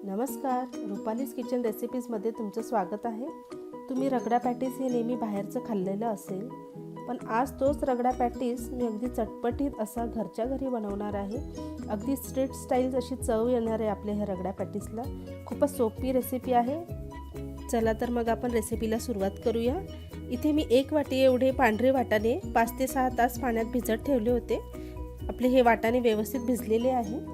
नमस्कार, रुपालीज किचन रेसिपीजमध्ये तुमचं स्वागत आहे। तुम्ही रगडा पॅटीस हे नेहमी बाहेरचं खाल्लेलं असेल, पण आज तोच रगडा पॅटीस मी अगदी चटपटीत असा घरच्या घरी बनवणार आहे। अगदी स्ट्रीट स्टाईल अशी चव येणार आहे आपल्या ह्या रगडा पॅटीसला। खूपच सोपी रेसिपी आहे। चला तर मग आपण रेसिपीला सुरुवात करूया। इथे मी 1 वाटी एवढे पांढरे वाटाणे 5 ते 6 तास पाण्यात भिजत ठेवले होते। आपले हे वाटाणे व्यवस्थित भिजलेले आहे।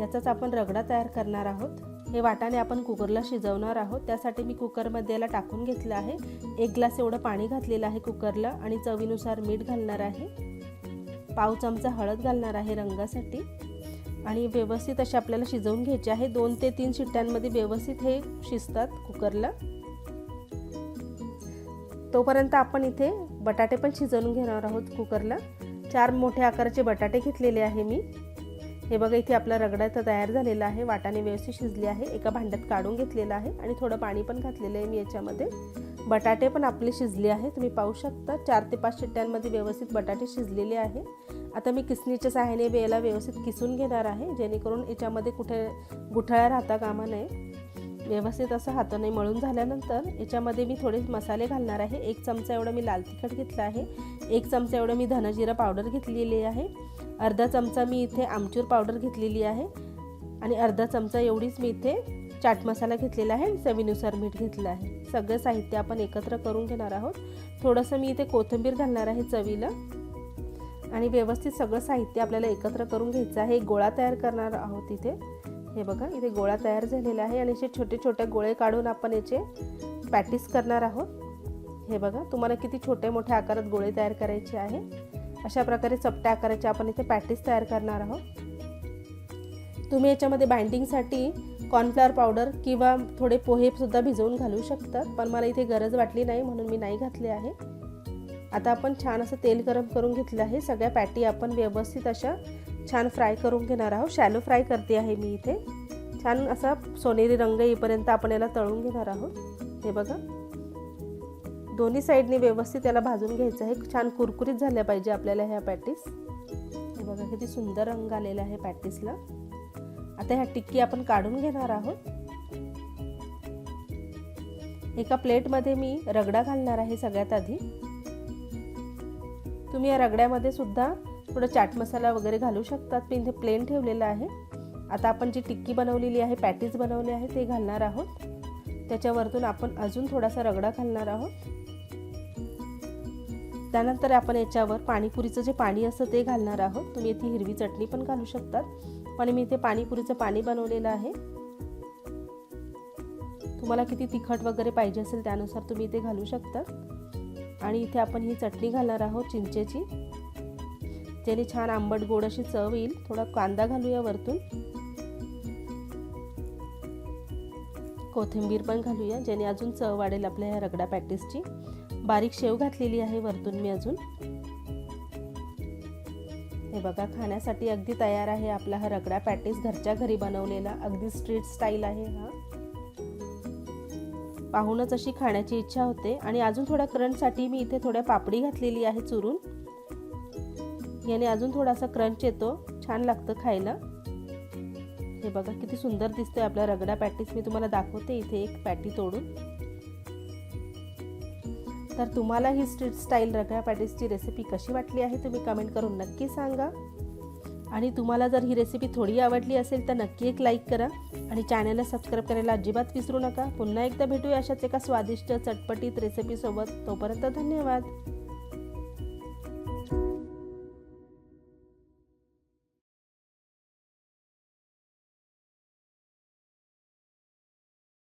याचाच आपण रगडा तयार करणार आहोत। हे वाटाणे आपण कुकरला शिजवणार आहोत। त्यासाठी मी कुकरमध्ये याला टाकून घेतलं आहे। 1 ग्लास एवढं पाणी घातलेलं आहे कुकरला आणि चवीनुसार मीठ घालणार आहे। पाव चमचा हळद घालणार आहे रंगासाठी आणि व्यवस्थित असे आपल्याला शिजवून घ्यायचे आहे। 2 ते 3 शिट्ट्यांमध्ये व्यवस्थित हे शिजतात कुकरला। तोपर्यंत आपण इथे बटाटे पण शिजवून घेणार आहोत कुकरला। 4 मोठे आकाराचे बटाटे घेतलेले आहे मी। हे बघा, इथे आपला रगडा तयार झालेला आहे। वाटाणे व्यवस्थित शिजले आहे। एका भांड्यात काढून घेतलेला आहे आणि थोडं पाणी पण घातलेलं आहे मी याच्यामध्ये। बटाटे पण आपले शिजले आहे, तुम्ही पाहू शकता। 4 ते 5 शिट्ट्यांमध्ये व्यवस्थित बटाटे शिजलेले आहे। आता मी किसणीच्या सहाय्याने याला व्यवस्थित किसून घेणार आहे, जेणेकरून याच्यामध्ये कुठे गुठळ्या राहता कामा नये। व्यवस्थित असं हाताने मळून झाल्यानंतर याच्यामध्ये मी थोडे मसाले घालणार आहे। 1 चमचा एवढं मी लाल तिखट घेतलं आहे। 1 चमचा एवढं मी धनजिरा पावडर घेतलेली आहे। अर्धा चमचा मी इथे आमचूर पावडर घेतलेली आहे आणि अर्धा चमचा एवढीच मी इथे चाट मसाला घेतलेला आहे। चवीनुसार मीठ घेतलं आहे। सगळं साहित्य आपण एकत्र करून घेणार आहोत। थोडंसं मी इथे कोथिंबीर घालणार आहे चवीला आणि व्यवस्थित सगळं साहित्य आपल्याला एकत्र करून घ्यायचं आहे। एक गोळा तयार करणार आहोत इथे। हे बघा, इथे गोळा तयार झालेला आहे आणि असे छोटे छोटे गोळे काढून आपण याचे पॅटीस करणार आहोत। हे बघा, तुम्हाला किती छोटे मोठे आकारात गोळे तयार करायचे आहे। अशा प्रकारे चपट्या आकाराचे आपण इथे पॅटीस तयार करणार आहोत। तुम्ही याच्यामध्ये बाइंडिंगसाठी कॉर्नफ्लॉवर पावडर किंवा थोडे पोहे सुद्धा भिजवून घालू शकतात, पण मला इथे गरज वाटली नाही म्हणून मी नाही घातले आहे। आता आपण छान असं तेल गरम करून घेतलं आहे। सगळ्या पॅटी आपण व्यवस्थित अशा छान फ्राय करून घेणार आहोत। शॅलो फ्राय करते आहे मी इथे। छान असा सोनेरी रंग येईपर्यंत आपण याला तळून घेणार आहोत। हे बघा, दोन्ही साईडने व्यवस्थित याला भाजून घ्यायचं आहे। छान कुरकुरीत झाल्या पाहिजे आपल्याला ह्या पॅटीस। हे बघा, किती सुंदर रंग आलेला आहे पॅटीसला। आता ह्या टिक्की आपण काढून घेणार आहोत। एका प्लेटमध्ये मी रगडा घालणार आहे सगळ्यात आधी। तुम्ही या रगड्यामध्ये सुद्धा थोडा चाट मसाला वगैरे घालू शकतात, पण इथे प्लेन ठेवलेला आहे। आता आपण जी टिक्की बनवलेली आहे, पॅटीस बनवले आहे, ते घालणार आहोत। त्याच्यावरतून आपण अजून थोडासा रगडा घालणार आहोत। त्यानंतर आपण याच्यावर पाणीपुरीचं जे पाणी असतं ते घालणार आहोत। तुम्ही इथे हिरवी चटणी पण घालू शकतात, पण मी इथे पाणीपुरीचं पाणी बनवलेलं आहे। तुम्हाला किती तिखट वगैरे पाहिजे असेल त्यानुसार तुम्ही इथे घालू शकता। आणि इथे आपण ही चटणी घालणार आहोत चिंचेची, ज्याने छान आंबट गोड अशी चव येईल। थोडा कांदा घालूया वरतून, कोथिंबीर पण घालूया, ज्याने अजून चव वाढेल आपल्या ह्या रगडा पॅटीसची। बारीक शेव घातलेली आहे वरतून मी अजून। हे बघा, खाण्यासाठी अगदी तयार आहे आपला हा रगडा पॅटीस, घरच्या घरी बनवलेला। अगदी स्ट्रीट स्टाईल आहे हा। पाहूनच अशी खाण्याची इच्छा होते। आणि अजून थोड्या क्रंचसाठी मी इथे थोड्या पापडी घातलेली आहे चुरून, याने अजून थोडासा क्रंच येतो, छान लागतं खायला। हे बघा, किती सुंदर दिसतोय आपला रगडा पॅटीस। मी तुम्हाला दाखवते इथे एक पॅटी तोडून। तर तुम्हाला ही स्ट्रीट स्टाईल रगडा पॅटीसची रेसिपी कशी वाटली आहे तुम्ही कमेंट करून नक्की सांगा। आणि तुम्हाला जर ही रेसिपी थोडी आवडली असेल तर नक्की एक लाईक करा आणि चॅनलला सबस्क्राईब करायला अजिबात विसरू नका। पुन्हा एकदा भेटूया अशाच एका स्वादिष्ट चटपटीत रेसिपीसोबत। तोपर्यंत धन्यवाद।